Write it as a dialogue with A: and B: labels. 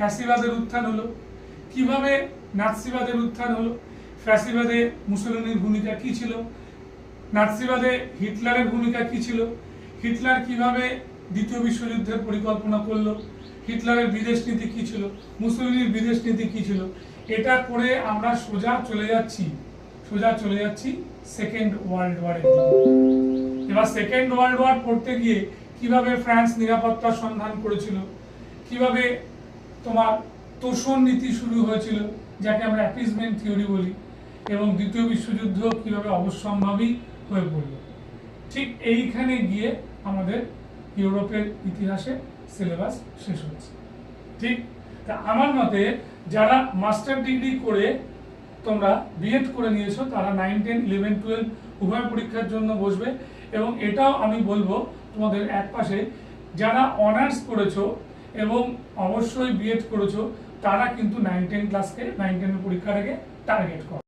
A: ফ্যাসিবাদের উত্থান হলো, কিভাবে নাৎসিবাদের উত্থান হলো, ফ্যাসিবাদে মুসলিনের ভূমিকা কি ছিল, নাৎসিবাদে হিটলারের ভূমিকা কি ছিল, হিটলার কিভাবে দ্বিতীয় বিশ্বযুদ্ধের পরিকল্পনা করলো, হিটলারের বিদেশ নীতি কি ছিল, মুসলিনের বিদেশ নীতি কি ছিল। এটা করে আমরা সোজা চলে যাচ্ছি সেকেন্ড ওয়ার্ল্ড ওয়ারের দিকে। এবার সেকেন্ড ওয়ার্ল্ড ওয়ার পড়তে গিয়ে কিভাবে ফ্রান্স নিরাপত্তার সন্ধান করেছিল, কিভাবে তোমার তোষণ নীতি শুরু হয়েছিল, যাকে আমরা অ্যাপিসমেন্ট থিওরি বলি, এবং দ্বিতীয় বিশ্বযুদ্ধ কিভাবে অবশ্যম্ভাবী হয়ে পড়ল। ঠিক এইখানে গিয়ে আমাদের ইউরোপের ইতিহাসে সিলেবাস শেষ হচ্ছে। ঠিক, তা আমার মতে যারা মাস্টার ডিগ্রি করে তোমরা বিএড করে নিয়েছো তারা 9, 10, 11, 12 উভয় পরীক্ষার জন্য বসবে। এবং এটাও আমি বলবো তোমাদের এক পাশে যারা অনার্স করেছো এবং অবশ্যই বিএড করেছো তারা কিন্তু 9, 10 ক্লাসকে 9, 10 পরীক্ষার আগে টার্গেট করো।